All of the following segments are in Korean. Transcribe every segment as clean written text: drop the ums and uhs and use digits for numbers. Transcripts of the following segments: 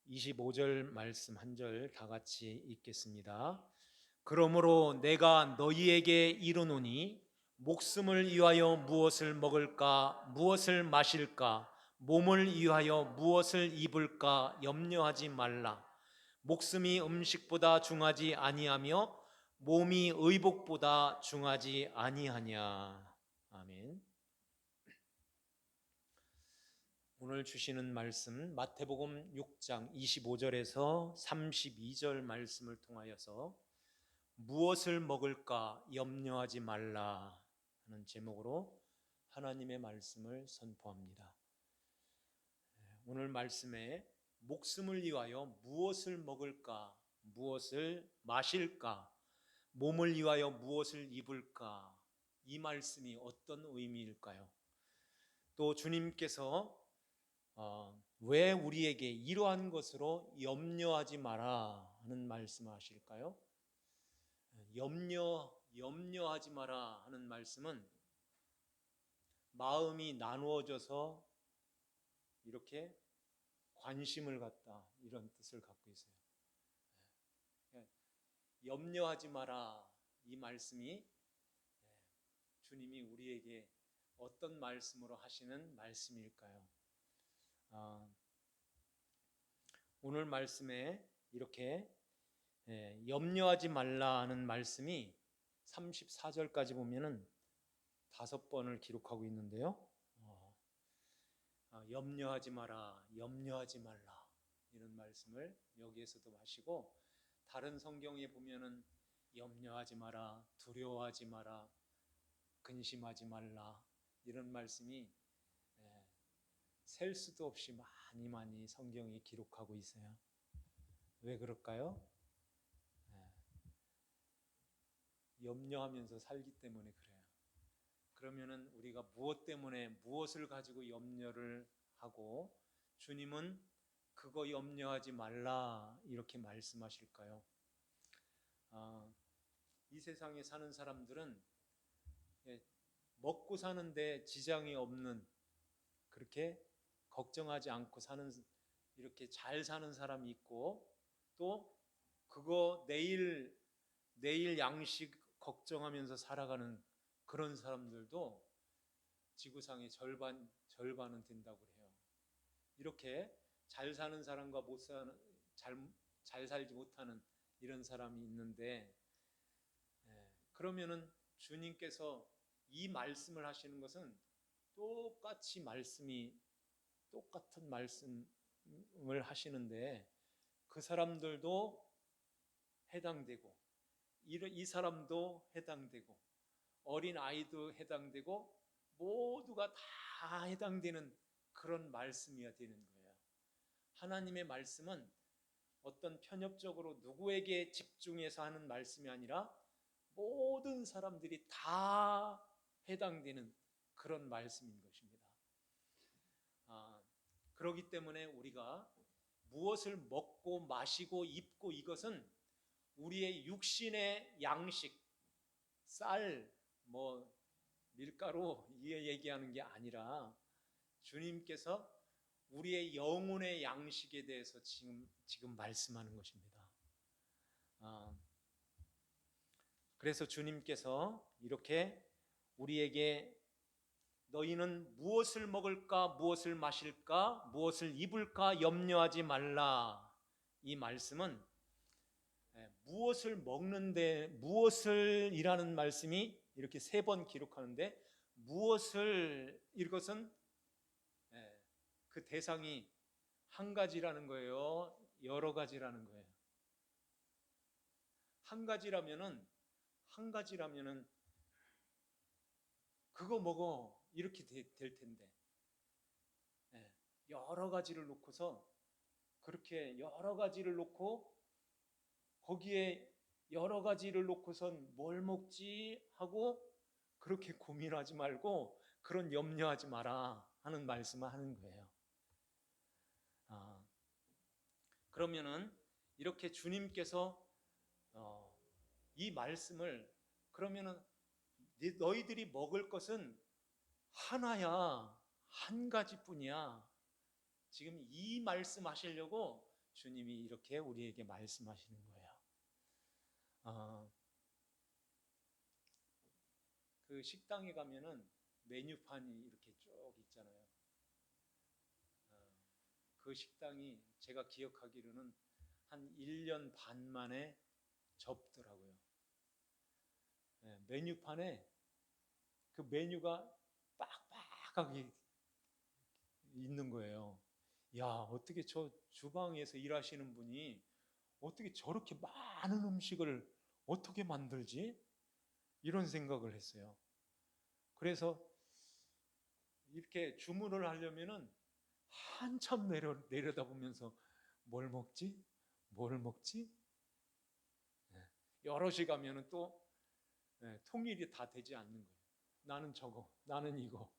25절 말씀 한 절 다 같이 읽겠습니다. 그러므로 내가 너희에게 이르노니 목숨을 위하여 무엇을 먹을까 무엇을 마실까 몸을 위하여 무엇을 입을까 염려하지 말라. 목숨이 음식보다 중하지 아니하며 몸이 의복보다 중하지 아니하냐. 아멘. 오늘 주시는 말씀 마태복음 6장 25절에서 32절 말씀을 통하여서 무엇을 먹을까 염려하지 말라 하는 제목으로 하나님의 말씀을 선포합니다. 오늘 말씀에 목숨을 위하여 무엇을 먹을까 무엇을 마실까 몸을 위하여 무엇을 입을까, 이 말씀이 어떤 의미일까요? 또 주님께서 왜 우리에게 이러한 것으로 염려하지 마라 하는 말씀을 하실까요? 염려하지 마라 하는 말씀은 마음이 나누어져서 이렇게 관심을 갖다, 이런 뜻을 갖고 있어요. 염려하지 마라, 이 말씀이 주님이 우리에게 어떤 말씀으로 하시는 말씀일까요? 오늘 말씀에 이렇게 염려하지 말라 하는 말씀이 34절까지 보면은 5번을 기록하고 있는데요. 염려하지 마라, 염려하지 말라, 이런 말씀을 여기에서도 하시고, 다른 성경에 보면은 염려하지 마라, 두려워하지 마라, 근심하지 말라, 이런 말씀이 셀 수도 없이 많이 성경이 기록하고 있어요. 왜 그럴까요? 염려하면서 살기 때문에 그래요. 그러면은 우리가 무엇 때문에 무엇을 가지고 염려를 하고 주님은 그거 염려하지 말라 이렇게 말씀하실까요? 이 세상에 사는 사람들은 먹고 사는데 지장이 없는, 그렇게 걱정하지 않고 사는, 이렇게 잘 사는 사람이 있고, 또 그거 내일 양식 걱정하면서 살아가는 그런 사람들도 지구상의 절반은 된다고 해요. 이렇게 잘 사는 사람과 못 사는, 잘 살지 못하는 이런 사람이 있는데, 그러면은 주님께서 이 말씀을 하시는 것은 똑같은 말씀을 하시는데, 그 사람들도 해당되고, 이 사람도 해당되고, 어린 아이도 해당되고, 모두가 다 해당되는 그런 말씀이어야 되는 거예요. 하나님의 말씀은 어떤 편협적으로 누구에게 집중해서 하는 말씀이 아니라 모든 사람들이 다 해당되는 그런 말씀인 것입니다. 그렇기 때문에 우리가 무엇을 먹고 마시고 입고, 이것은 우리의 육신의 양식, 쌀, 밀가루 이에 얘기하는 게 아니라 주님께서 우리의 영혼의 양식에 대해서 지금 말씀하는 것입니다. 그래서 주님께서 이렇게 우리에게 너희는 무엇을 먹을까 무엇을 마실까 무엇을 입을까 염려하지 말라, 이 말씀은 무엇을 먹는데, 무엇을 이라는 말씀이 이렇게 3번 기록하는데, 무엇을, 이것은 그 대상이 한 가지라는 거예요, 여러 가지라는 거예요. 한 가지라면은 그거 먹어 이렇게 될 텐데, 여러 가지를 놓고서, 그렇게 여러 가지를 놓고 거기에 여러 가지를 놓고선 뭘 먹지 하고 그렇게 고민하지 말고 그런 염려하지 마라 하는 말씀을 하는 거예요. 그러면은 이렇게 주님께서 이 말씀을, 그러면은 너희들이 먹을 것은 하나야, 한 가지뿐이야, 지금 이 말씀 하시려고 주님이 이렇게 우리에게 말씀하시는 거예요. 그 식당에 가면은 메뉴판이 이렇게 쭉 있잖아요. 그 식당이 제가 기억하기로는 한 1년 반 만에 접더라고요. 메뉴판에 그 메뉴가 빡빡하게 있는 거예요. 야, 어떻게 저 주방에서 일하시는 분이 어떻게 저렇게 많은 음식을 어떻게 만들지? 이런 생각을 했어요. 그래서 이렇게 주문을 하려면은 한참 내려다보면서 뭘 먹지? 뭘 먹지? 여럿이 가면은 또 통일이 다 되지 않는 거예요. 나는 저거, 나는 이거.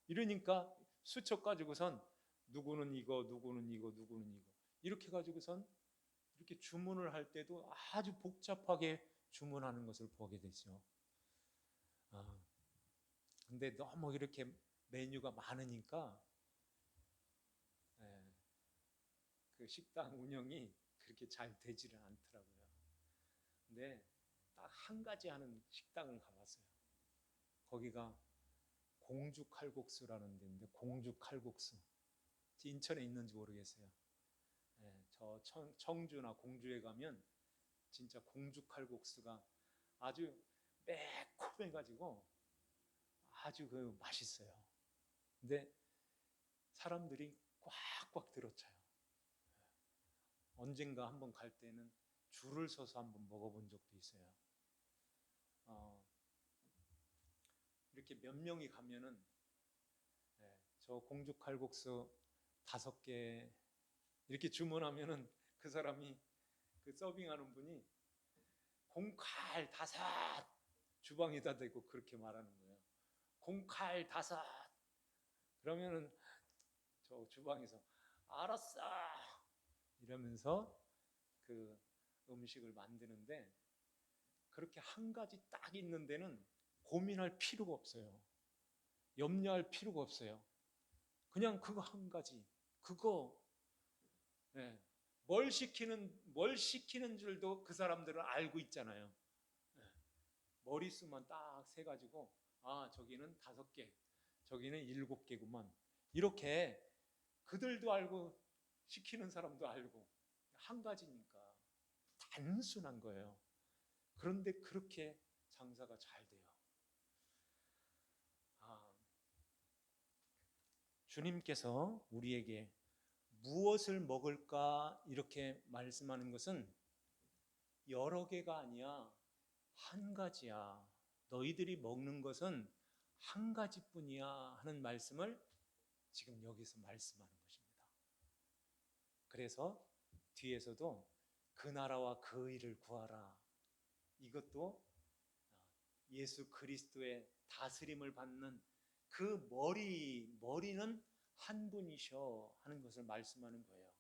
이러니까 수첩 가지고선 누구는 이거, 누구는 이거, 누구는 이거. 이렇게 가지고선 이렇게 주문을 할 때도 아주 복잡하게 주문하는 것을 보게 되죠. 근데 너무 이렇게 메뉴가 많으니까 그 식당 운영이 그렇게 잘 되지를 않더라고요. 근데 딱 한 가지 하는 식당을 가봤어요. 거기가 공주 칼국수라는 데인데, 공주 칼국수. 인천에 있는지 모르겠어요. 저 청주나 공주에 가면 진짜 공주 칼국수가 아주 매콤해가지고 아주 그 맛있어요. 근데 사람들이 꽉꽉 들어차요. 언젠가 한번 갈 때는 줄을 서서 한번 먹어본 적도 있어요. 이렇게 몇 명이 가면은 저 공주 칼국수 5개 이렇게 주문하면은 그 사람이 그 서빙하는 분이 공칼 5 주방에다 대고 그렇게 말하는 거예요. 공칼 5. 그러면은 저 주방에서 알았어 이러면서 그 음식을 만드는데, 그렇게 한 가지 딱 있는 데는 고민할 필요가 없어요. 염려할 필요가 없어요. 그냥 그거 한 가지, 그거 뭘 시키는 줄도 그 사람들은 알고 있잖아요. 머릿수만 딱 세가지고 저기는 5개, 저기는 7개구만. 이렇게 그들도 알고 시키는 사람도 알고 한 가지니까 단순한 거예요. 그런데 그렇게 장사가 잘 돼요. 주님께서 우리에게 무엇을 먹을까 이렇게 말씀하는 것은 여러 개가 아니야. 한 가지야. 너희들이 먹는 것은 한 가지뿐이야 하는 말씀을 지금 여기서 말씀하는 것입니다. 그래서 뒤에서도 그 나라와 그 의를 구하라. 이것도 예수 그리스도의 다스림을 받는 그 머리는 한 분이셔 하는 것을 말씀하는 거예요.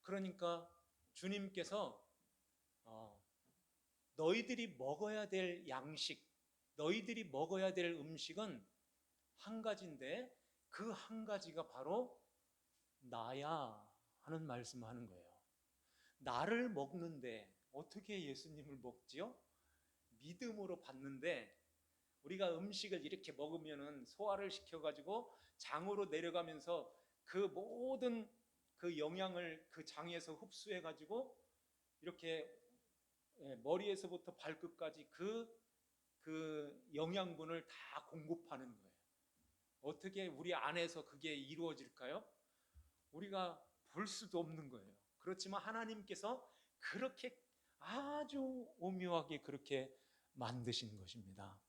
그러니까 주님께서 너희들이 먹어야 될 양식, 너희들이 먹어야 될 음식은 한 가지인데 그 한 가지가 바로 나야 하는 말씀을 하는 거예요. 나를 먹는데 어떻게 예수님을 먹지요? 믿음으로 받는데, 우리가 음식을 이렇게 먹으면은 소화를 시켜가지고 장으로 내려가면서 그 모든 그 영양을 그 장에서 흡수해가지고 이렇게 머리에서부터 발끝까지 그 영양분을 다 공급하는 거예요. 어떻게 우리 안에서 그게 이루어질까요? 우리가 볼 수도 없는 거예요. 그렇지만 하나님께서 그렇게 아주 오묘하게 그렇게 만드신 것입니다.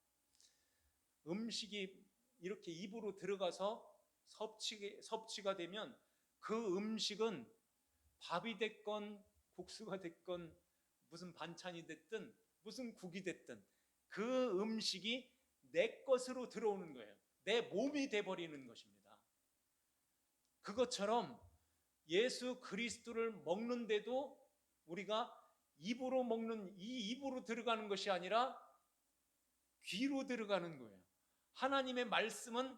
음식이 이렇게 입으로 들어가서 섭취가 되면 그 음식은 밥이 됐건 국수가 됐건 무슨 반찬이 됐든 무슨 국이 됐든 그 음식이 내 것으로 들어오는 거예요. 내 몸이 돼버리는 것입니다. 그것처럼 예수 그리스도를 먹는데도 우리가 입으로 먹는 이 입으로 들어가는 것이 아니라 귀로 들어가는 거예요. 하나님의 말씀은,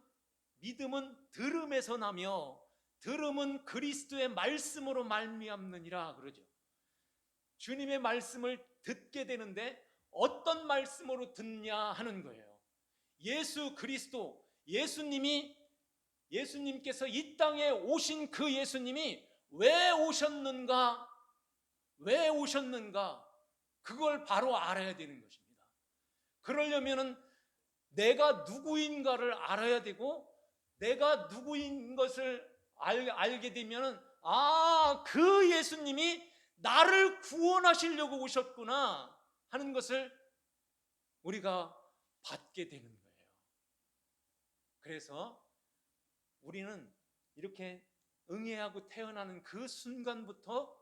믿음은 들음에서 나며 들음은 그리스도의 말씀으로 말미암느니라 그러죠. 주님의 말씀을 듣게 되는데 어떤 말씀으로 듣냐 하는 거예요. 예수 그리스도, 예수님께서 이 땅에 오신 그 예수님이 왜 오셨는가? 왜 오셨는가? 그걸 바로 알아야 되는 것입니다. 그러려면은 내가 누구인가를 알아야 되고, 내가 누구인 것을 알게 되면은 그 예수님이 나를 구원하시려고 오셨구나 하는 것을 우리가 받게 되는 거예요. 그래서 우리는 이렇게 응애하고 태어나는 그 순간부터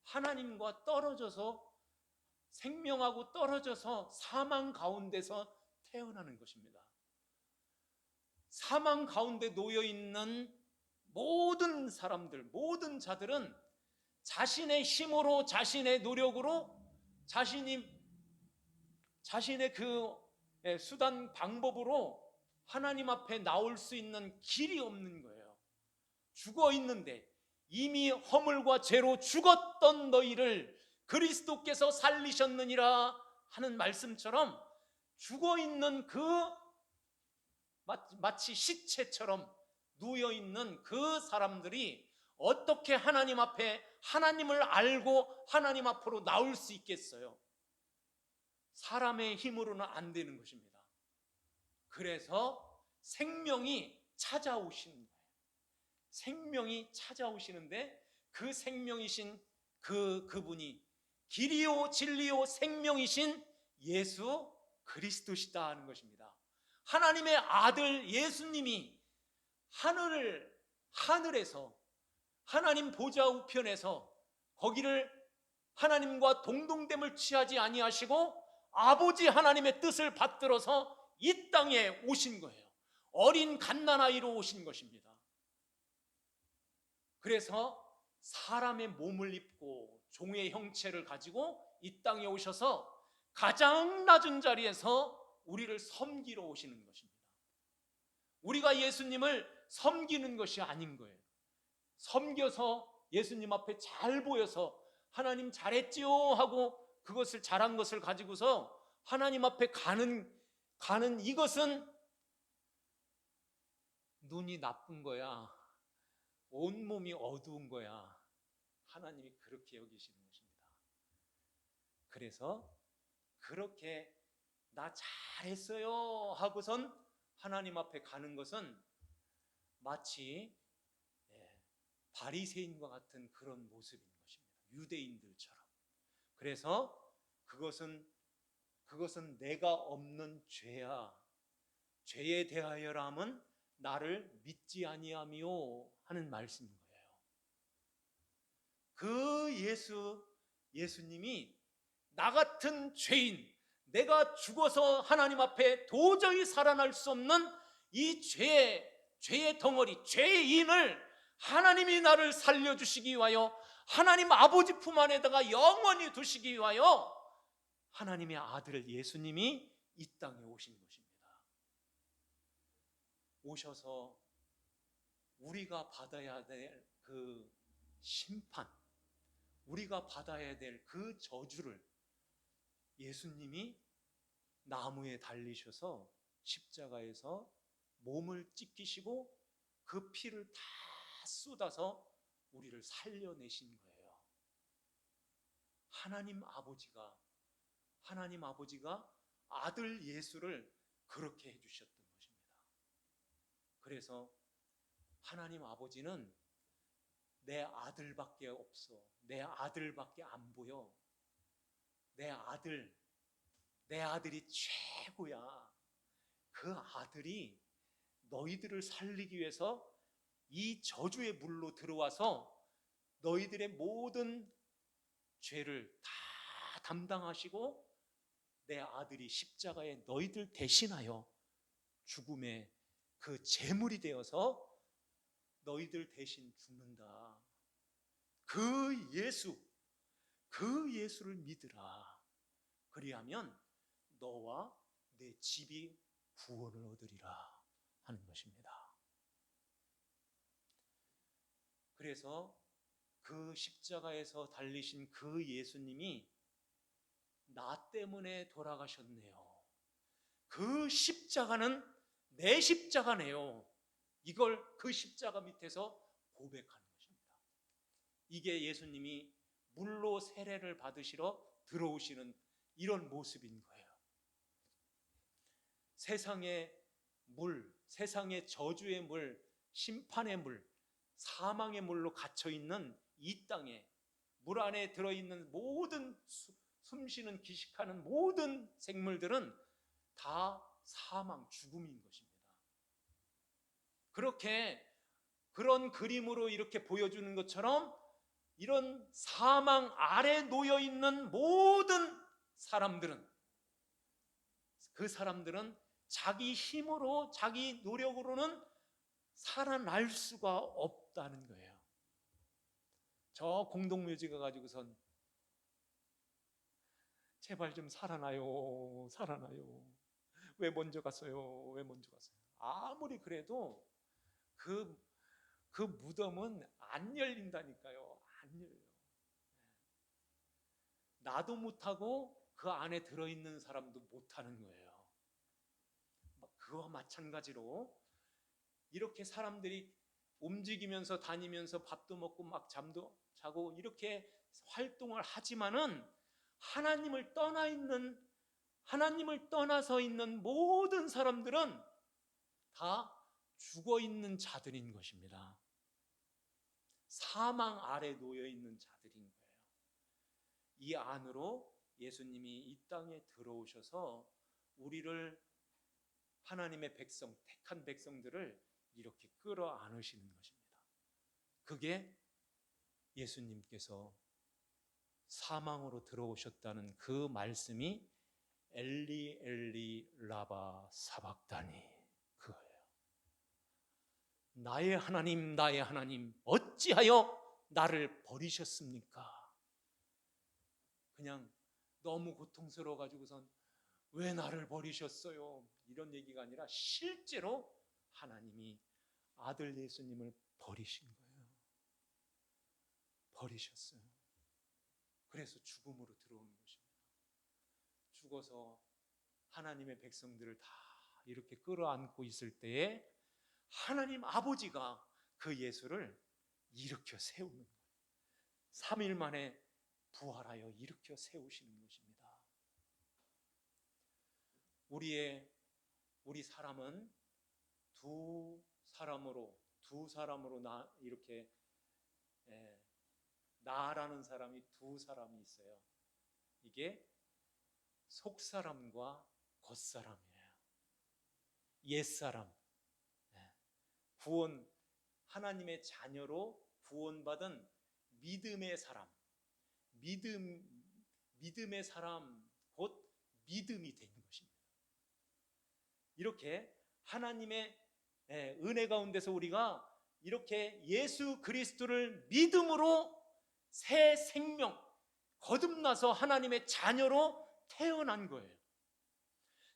하나님과 떨어져서, 생명하고 떨어져서 사망 가운데서 태어나는 것입니다. 사망 가운데 놓여 있는 모든 사람들, 모든 자들은 자신의 힘으로, 자신의 노력으로, 자신의 그 수단, 방법으로 하나님 앞에 나올 수 있는 길이 없는 거예요. 죽어 있는데, 이미 허물과 죄로 죽었던 너희를 그리스도께서 살리셨느니라 하는 말씀처럼, 죽어 있는 마치 시체처럼 누워 있는 그 사람들이 어떻게 하나님 앞에, 하나님을 알고 하나님 앞으로 나올 수 있겠어요? 사람의 힘으로는 안 되는 것입니다. 그래서 생명이 찾아오시는 거예요. 생명이 찾아오시는데, 그 생명이신 그분이 길이요 진리요 생명이신 예수 그리스도시다 하는 것입니다. 하나님의 아들 예수님이 하늘에서, 하나님 보좌 우편에서 거기를 하나님과 동등됨을 취하지 아니하시고 아버지 하나님의 뜻을 받들어서 이 땅에 오신 거예요. 어린 갓난아이로 오신 것입니다. 그래서 사람의 몸을 입고 종의 형체를 가지고 이 땅에 오셔서 가장 낮은 자리에서 우리를 섬기러 오시는 것입니다. 우리가 예수님을 섬기는 것이 아닌 거예요. 섬겨서 예수님 앞에 잘 보여서 하나님 잘했지요 하고 그것을, 잘한 것을 가지고서 하나님 앞에 가는 이것은 눈이 나쁜 거야, 온몸이 어두운 거야. 하나님이 그렇게 여기시는 것입니다. 그래서 그렇게 나 잘했어요 하고선 하나님 앞에 가는 것은 마치 바리새인과 같은 그런 모습인 것입니다. 유대인들처럼. 그래서 그것은 내가 없는 죄야. 죄에 대하여라면 나를 믿지 아니하며 하는 말씀인 거예요. 그 예수님이 나 같은 죄인, 내가 죽어서 하나님 앞에 도저히 살아날 수 없는 이 죄의 덩어리, 죄인을 하나님이 나를 살려주시기 위하여, 하나님 아버지 품 안에다가 영원히 두시기 위하여 하나님의 아들 예수님이 이 땅에 오신 것입니다. 오셔서 우리가 받아야 될 그 심판, 우리가 받아야 될 그 저주를 예수님이 나무에 달리셔서 십자가에서 몸을 찢기시고 그 피를 다 쏟아서 우리를 살려내신 거예요. 하나님 아버지가 아들 예수를 그렇게 해주셨던 것입니다. 그래서 하나님 아버지는 내 아들밖에 없어, 내 아들밖에 안 보여, 내 아들이 최고야. 그 아들이 너희들을 살리기 위해서 이 저주의 물로 들어와서 너희들의 모든 죄를 다 담당하시고 내 아들이 십자가에 너희들 대신하여 죽음의 그 제물이 되어서 너희들 대신 죽는다. 그 예수를 믿으라. 그리하면 너와 내 집이 구원을 얻으리라 하는 것입니다. 그래서 그 십자가에서 달리신 그 예수님이 나 때문에 돌아가셨네요. 그 십자가는 내 십자가네요. 이걸 그 십자가 밑에서 고백하는 것입니다. 이게 예수님이 물로 세례를 받으시러 들어오시는 이런 모습인 거예요. 세상의 물, 세상의 저주의 물, 심판의 물, 사망의 물로 갇혀있는 이 땅에 물 안에 들어있는 모든 숨쉬는 기식하는 모든 생물들은 다 사망, 죽음인 것입니다. 그렇게 그런 그림으로 이렇게 보여주는 것처럼 이런 사망 아래 놓여있는 모든 사람들은, 그 사람들은 자기 힘으로 자기 노력으로는 살아날 수가 없다는 거예요. 저 공동묘지가 가지고선 제발 좀 살아나요, 살아나요. 왜 먼저 갔어요? 왜 먼저 갔어요? 아무리 그래도 그 무덤은 안 열린다니까요. 안 열려요. 나도 못하고 그 안에 들어있는 사람도 못하는 거예요. 그와 마찬가지로 이렇게 사람들이 움직이면서 다니면서 밥도 먹고 막 잠도 자고 이렇게 활동을 하지만은 하나님을 떠나서 있는 모든 사람들은 다 죽어 있는 자들인 것입니다. 사망 아래 놓여 있는 자들인 거예요. 이 안으로 예수님이 이 땅에 들어오셔서 우리를, 하나님의 백성, 택한 백성들을 이렇게 끌어안으시는 것입니다. 그게 예수님께서 사망으로 들어오셨다는 그 말씀이 엘리 엘리 라바 사박다니, 그거예요. 나의 하나님 어찌하여 나를 버리셨습니까? 그냥 너무 고통스러워 가지고선 왜 나를 버리셨어요? 이런 얘기가 아니라 실제로 하나님이 아들 예수님을 버리신 거예요. 버리셨어요. 그래서 죽음으로 들어오는 것입니다. 죽어서 하나님의 백성들을 다 이렇게 끌어안고 있을 때에 하나님 아버지가 그 예수를 일으켜 세우는 거예요. 3일 만에 부활하여 일으켜 세우시는 것입니다. 우리 사람은 두 사람으로 이렇게 나라는 사람이 두 사람이 있어요. 이게 속사람과 겉사람이에요. 옛사람, 구원, 하나님의 자녀로 구원받은 믿음의 사람, 믿음의 사람, 곧 믿음이 된 것입니다. 이렇게 하나님의 은혜 가운데서 우리가 이렇게 예수 그리스도를 믿음으로 새 생명, 거듭나서 하나님의 자녀로 태어난 거예요.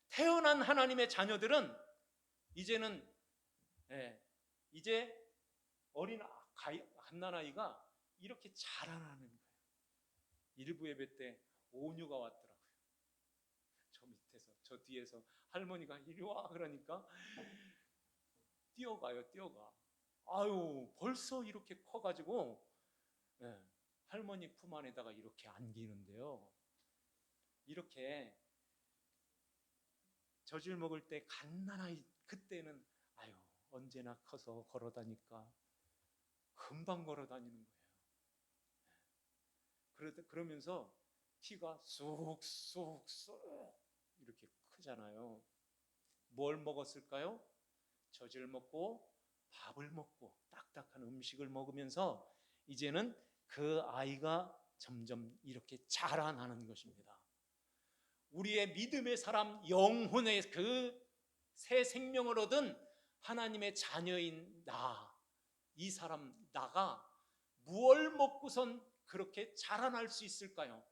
태어난 하나님의 자녀들은 이제 어린 갓난아이가 이렇게 자라나는 거예요. 일부 예배 때 온유가 왔더라고요. 저 밑에서, 저 뒤에서 할머니가 이리 와 그러니까 뛰어가. 아유, 벌써 이렇게 커가지고 할머니 품 안에다가 이렇게 안기는데요. 이렇게 젖을 먹을 때 갓난아이 그때는 아유, 언제나 커서 걸어다니까 금방 걸어다니는 거예요. 그러면서 키가 쑥쑥 이렇게 크잖아요. 뭘 먹었을까요? 젖을 먹고 밥을 먹고 딱딱한 음식을 먹으면서 이제는 그 아이가 점점 이렇게 자라나는 것입니다. 우리의 믿음의 사람, 영혼의 그 새 생명을 얻은 하나님의 자녀인 이 사람 나가 무엇을 먹고선 그렇게 자라날 수 있을까요?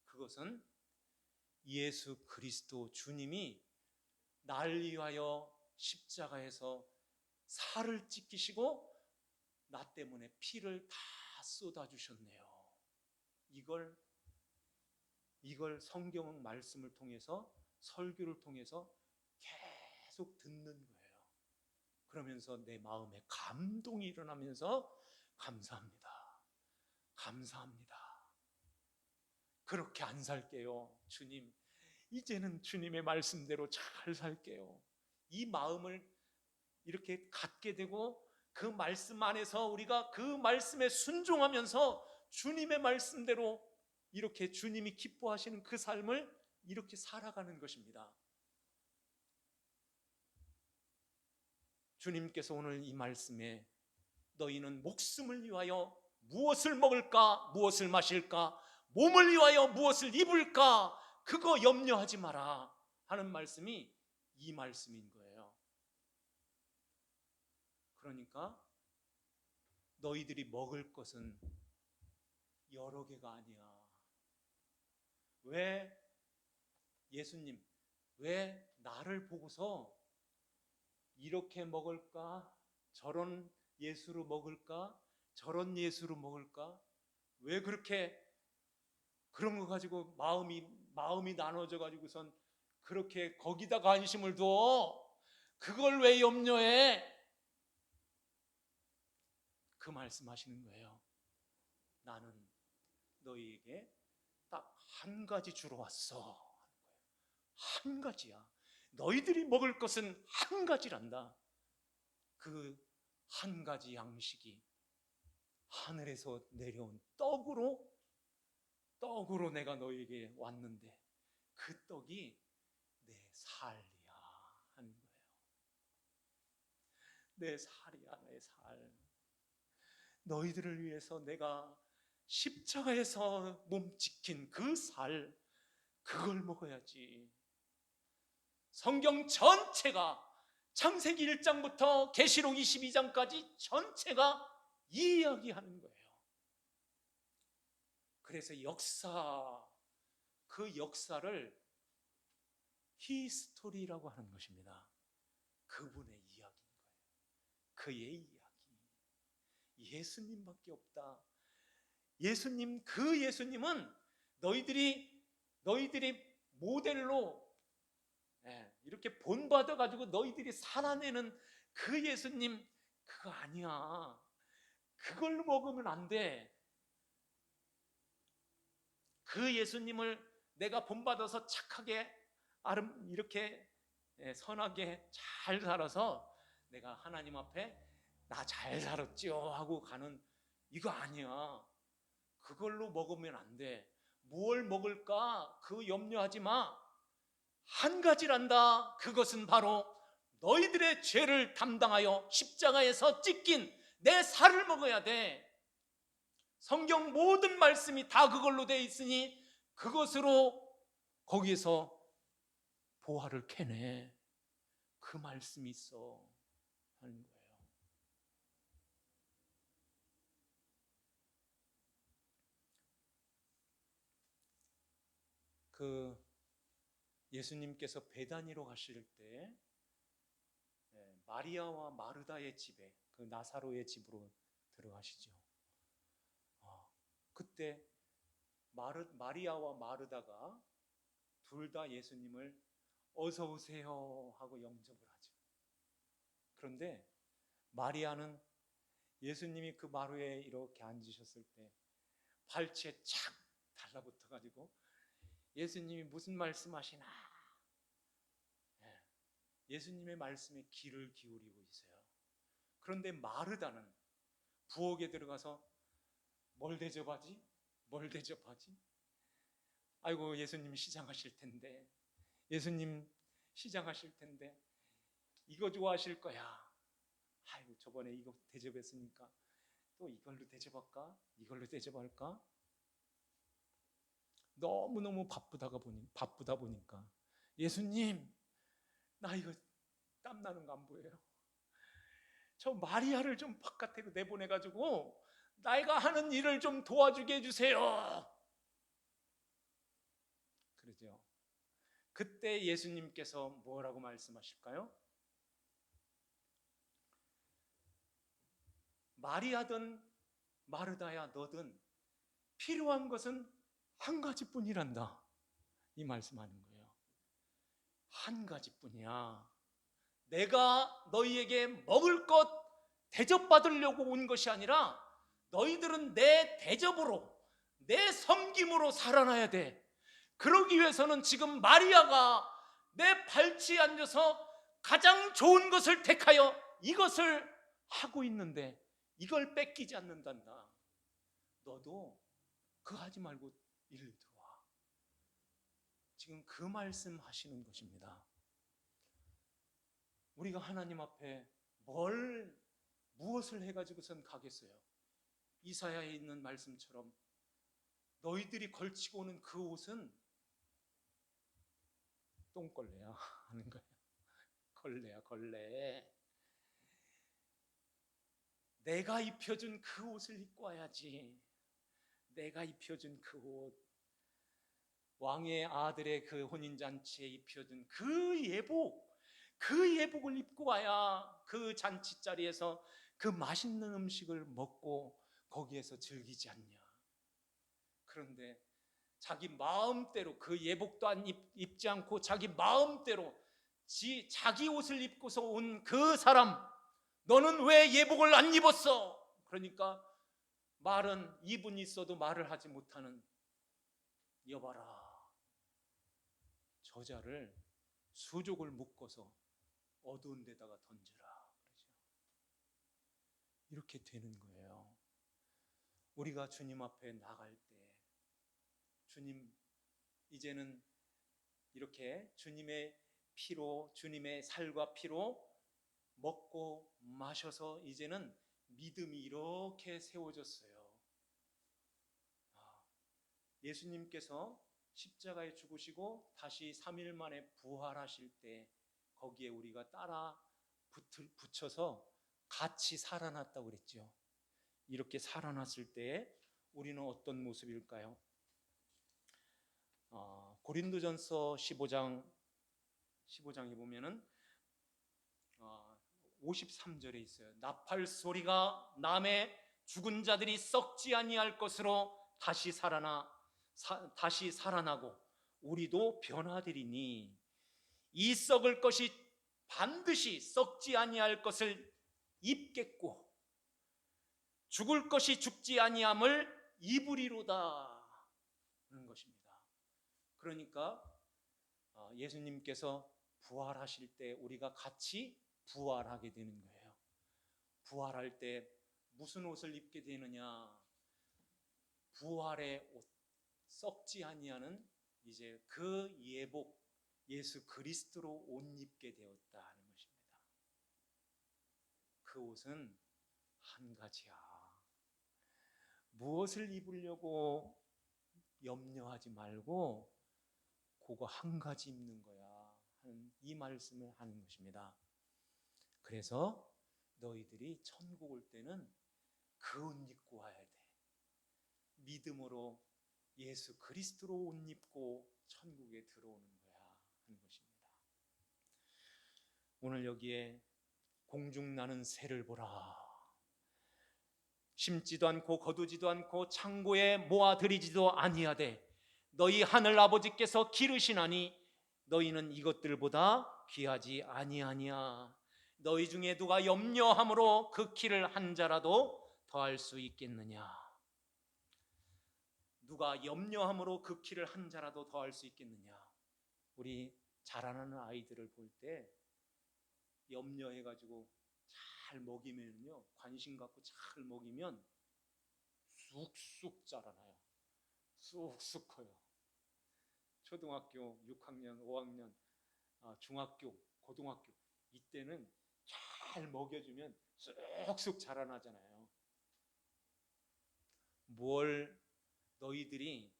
그것은 예수 그리스도 주님이 날 위하여 십자가에서 살을 찢기시고 나 때문에 피를 다 쏟아주셨네요. 이걸 성경 말씀을 통해서, 설교를 통해서 계속 듣는 거예요. 그러면서 내 마음에 감동이 일어나면서 감사합니다. 감사합니다. 그렇게 안 살게요. 주님, 이제는 주님의 말씀대로 잘 살게요. 이 마음을 이렇게 갖게 되고, 그 말씀 안에서 우리가 그 말씀에 순종하면서 주님의 말씀대로 이렇게 주님이 기뻐하시는 그 삶을 이렇게 살아가는 것입니다. 주님께서 오늘 이 말씀에 너희는 목숨을 위하여 무엇을 먹을까, 무엇을 마실까, 몸을 위하여 무엇을 입을까, 그거 염려하지 마라 하는 말씀이 이 말씀인 거예요. 그러니까 너희들이 먹을 것은 여러 개가 아니야. 왜 예수님, 왜 나를 보고서 이렇게 먹을까, 저런 예수로 먹을까, 저런 예수로 먹을까? 왜 그렇게 그런 거 가지고 마음이 나눠져 가지고선 그렇게 거기다 관심을 둬? 그걸 왜 염려해? 그 말씀하시는 거예요. 나는 너희에게 딱 한 가지 주러 왔어. 한 가지야. 너희들이 먹을 것은 한 가지란다. 그 한 가지 양식이 하늘에서 내려온 떡으로 내가 너희에게 왔는데 그 떡이 내 살이야 하는 거예요. 내 살이야, 내 살. 너희들을 위해서 내가 십자가에서 몸 지킨 그 살, 그걸 먹어야지. 성경 전체가, 창세기 1장부터 계시록 22장까지 전체가 이 이야기하는 거예요. 그래서 그 역사를 히스토리라고 하는 것입니다. 그분의 이야기인 거예요. 그의 이야기. 예수님밖에 없다. 그 예수님은 너희들이 모델로 이렇게 본받아 가지고 너희들이 살아내는 그 예수님, 그거 아니야. 그걸로 먹으면 안 돼. 그 예수님을 내가 본받아서 착하게 이렇게 선하게 잘 살아서 내가 하나님 앞에 나 잘 살았지요 하고 가는, 이거 아니야. 그걸로 먹으면 안 돼. 뭘 먹을까? 그 염려하지 마. 한 가지란다. 그것은 바로 너희들의 죄를 담당하여 십자가에서 찢긴 내 살을 먹어야 돼. 성경 모든 말씀이 다 그걸로 되어 있으니 그것으로 거기에서 보화를 캐내. 그 말씀이 있어 하는 거예요. 그 예수님께서 베다니로 가실 때 마리아와 마르다의 집에, 그 나사로의 집으로 들어가시죠. 그때 마리아와 마르다가 둘 다 예수님을 어서 오세요 하고 영접을 하죠. 그런데 마리아는 예수님이 그 마루에 이렇게 앉으셨을 때 발치에 착 달라붙어 가지고 예수님이 무슨 말씀하시나, 예수님의 말씀에 귀를 기울이고 있어요. 그런데 마르다는 부엌에 들어가서 뭘 대접하지? 뭘 대접하지? 아이고, 예수님 시장하실 텐데, 예수님 시장하실 텐데 이거 좋아하실 거야. 아이고, 저번에 이거 대접했으니까 또 이걸로 대접할까? 이걸로 대접할까? 너무너무 바쁘다 보니까 예수님, 나 이거 땀나는 거 안 보여요? 저 마리아를 좀 바깥으로 내보내가지고 내가 하는 일을 좀 도와주게 해주세요. 그러죠. 그때 예수님께서 뭐라고 말씀하실까요? 마리아든 마르다야 너든 필요한 것은 한 가지뿐이란다. 이 말씀하는 거예요. 한 가지뿐이야. 내가 너희에게 먹을 것 대접받으려고 온 것이 아니라 너희들은 내 대접으로, 내 섬김으로 살아나야 돼. 그러기 위해서는 지금 마리아가 내 발치에 앉아서 가장 좋은 것을 택하여 이것을 하고 있는데 이걸 뺏기지 않는단다. 너도 그거 하지 말고 일로 들어와. 지금 그 말씀 하시는 것입니다. 우리가 하나님 앞에 무엇을 해가지고선 가겠어요? 이사야에 있는 말씀처럼 너희들이 걸치고 오는 그 옷은 똥걸레야 하는 거예요. 걸레야, 걸레. 내가 입혀준 그 옷을 입고 와야지. 내가 입혀준 그 옷, 왕의 아들의 그 혼인잔치에 입혀준 그 예복을 입고 와야 그 잔치 자리에서 그 맛있는 음식을 먹고 거기에서 즐기지 않냐. 그런데 자기 마음대로 그 예복도 입지 않고 자기 마음대로 자기 옷을 입고서 온 그 사람, 너는 왜 예복을 안 입었어? 그러니까 말은 입은 있어도 말을 하지 못하는, 여봐라, 저자를 수족을 묶어서 어두운 데다가 던져라 그러죠. 이렇게 되는 거예요. 우리가 주님 앞에 나갈 때 주님, 이제는 이렇게 주님의 피로, 주님의 살과 피로 먹고 마셔서 이제는 믿음이 이렇게 세워졌어요. 예수님께서 십자가에 죽으시고 다시 3일 만에 부활하실 때 거기에 우리가 따라 붙여서 같이 살아났다고 그랬죠. 이렇게 살아났을 때 우리는 어떤 모습일까요? 고린도전서 15장에 보면은 53절에 있어요. 나팔 소리가 남의 죽은 자들이 썩지 아니할 것으로 다시 살아나고 우리도 변화되리니 이 썩을 것이 반드시 썩지 아니할 것을 입겠고 죽을 것이 죽지 아니함을 입으리로다 하는 것입니다. 그러니까 예수님께서 부활하실 때 우리가 같이 부활하게 되는 거예요. 부활할 때 무슨 옷을 입게 되느냐? 부활의 옷, 썩지 아니하는 이제 그 예복, 예수 그리스도로 옷 입게 되었다 하는 것입니다. 그 옷은 한 가지야. 무엇을 입으려고 염려하지 말고 그거 한 가지 입는 거야 하는 이 말씀을 하는 것입니다. 그래서 너희들이 천국 올 때는 그 옷 입고 와야 돼. 믿음으로 예수 그리스도로 옷 입고 천국에 들어오는 거야 하는 것입니다. 오늘 여기에 공중 나는 새를 보라. 심지도 않고 거두지도 않고 창고에 모아들이지도 아니하되 너희 하늘 아버지께서 기르시나니 너희는 이것들보다 귀하지 아니하니야. 너희 중에 누가 염려함으로 그 키를 한 자라도 더할 수 있겠느냐? 누가 염려함으로 그 키를 한 자라도 더할 수 있겠느냐? 우리 자라나는 아이들을 볼 때 염려해가지고 잘 먹이면요, 관심 갖고 잘 먹이면 쑥쑥 자라나요. 쑥쑥 커요. 초등학교 6학년, 5학년, 중학교, 고등학교 이때는 잘 먹여주면 쑥쑥 자라나잖아요. 뭘 너희들이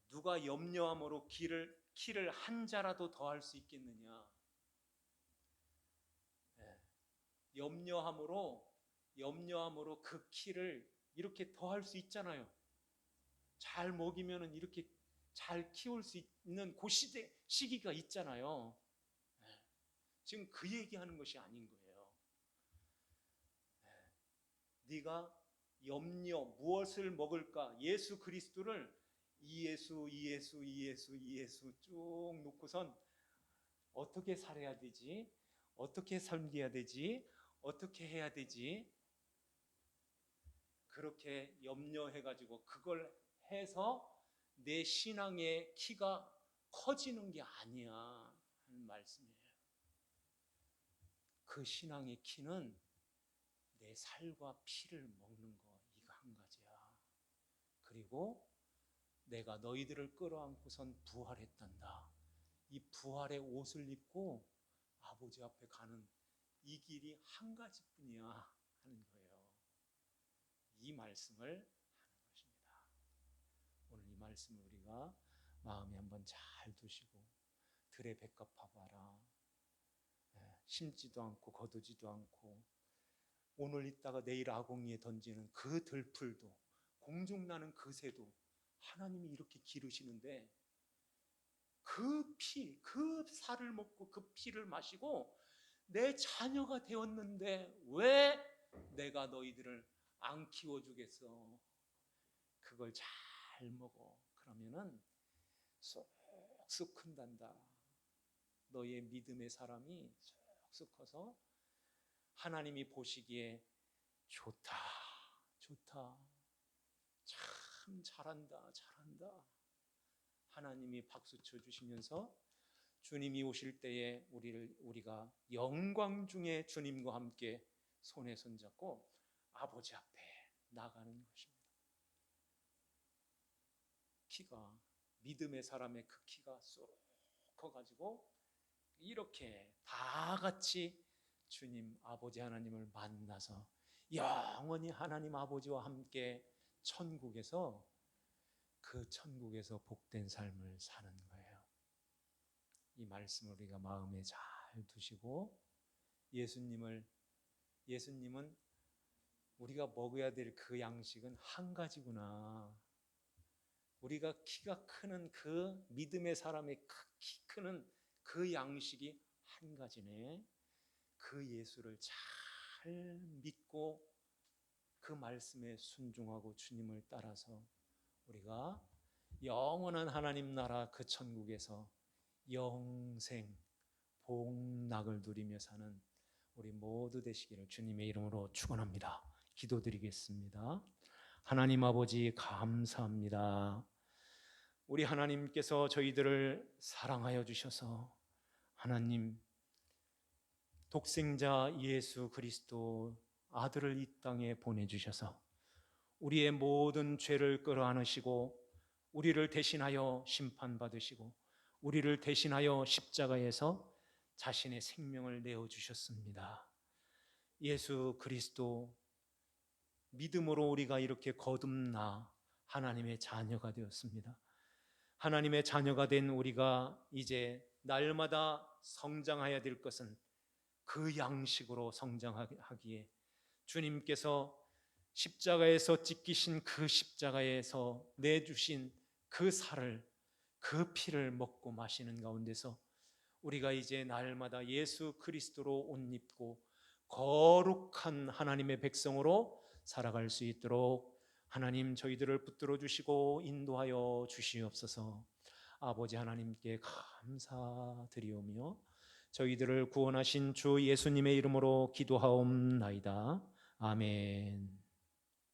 누가 염려함으로 키를 한 자라도 더할 수 있겠느냐? 염려함으로 그 키를 이렇게 더할 수 있잖아요. 잘 먹이면은 이렇게 잘 키울 수 있는 그 시기가 있잖아요. 지금 그 얘기하는 것이 아닌 거예요. 네가 염려 무엇을 먹을까? 예수 그리스도를 이 예수, 이 예수, 이 예수, 이 예수 쭉 놓고선 어떻게 살아야 되지? 어떻게 섬겨야 되지? 어떻게 해야 되지? 그렇게 염려해가지고 그걸 해서 내 신앙의 키가 커지는 게 아니야 하는 말씀이에요. 그 신앙의 키는 내 살과 피를 먹는 거 이거 한 가지야. 그리고 내가 너희들을 끌어안고선 부활했단다. 이 부활의 옷을 입고 아버지 앞에 가는 이 길이 한 가지뿐이야 하는 거예요. 이 말씀을 하는 것입니다. 오늘 이 말씀을 우리가 마음에 한번 잘 두시고 들에 백합화봐라. 심지도 않고 거두지도 않고 오늘 있다가 내일 아궁이에 던지는 그 들풀도 공중나는 그 새도 하나님이 이렇게 기르시는데 그 피, 그 살을 먹고 그 피를 마시고 내 자녀가 되었는데 왜 내가 너희들을 안 키워주겠어? 그걸 잘 먹어. 그러면은 쑥쑥 큰단다. 너의 믿음의 사람이 쑥쑥 커서 하나님이 보시기에 좋다, 좋다, 참 잘한다, 잘한다. 하나님이 박수 쳐주시면서 주님이 오실 때에 우리가 영광 중에 주님과 함께 손에 손잡고 아버지 앞에 나가는 것입니다. 키가 믿음의 사람의 그 키가 쏙 커가지고 이렇게 다 같이 주님 아버지 하나님을 만나서 영원히 하나님 아버지와 함께 천국에서 그 천국에서 복된 삶을 사는 거예요. 이 말씀을 우리가 마음에 잘 두시고 예수님은 우리가 먹어야 될 그 양식은 한 가지구나. 우리가 키가 크는 그 믿음의 사람의 키 크는 그 양식이 한 가지네. 그 예수를 잘 믿고 그 말씀에 순종하고 주님을 따라서 우리가 영원한 하나님 나라 그 천국에서 영생 복락을 누리며 사는 우리 모두 되시기를 주님의 이름으로 축원합니다. 기도드리겠습니다. 하나님 아버지 감사합니다. 우리 하나님께서 저희들을 사랑하여 주셔서 하나님 독생자 예수 그리스도 아들을 이 땅에 보내주셔서 우리의 모든 죄를 끌어안으시고 우리를 대신하여 심판받으시고 우리를 대신하여 십자가에서 자신의 생명을 내어주셨습니다. 예수 그리스도 믿음으로 우리가 이렇게 거듭나 하나님의 자녀가 되었습니다. 하나님의 자녀가 된 우리가 이제 날마다 성장해야 될 것은 그 양식으로 성장하기에 주님께서 십자가에서 찢기신 그 십자가에서 내주신 그 살을 그 피를 먹고 마시는 가운데서 우리가 이제 날마다 예수 그리스도로 옷 입고 거룩한 하나님의 백성으로 살아갈 수 있도록 하나님 저희들을 붙들어 주시고 인도하여 주시옵소서. 아버지 하나님께 감사드리오며 저희들을 구원하신 주 예수님의 이름으로 기도하옵나이다. 아멘.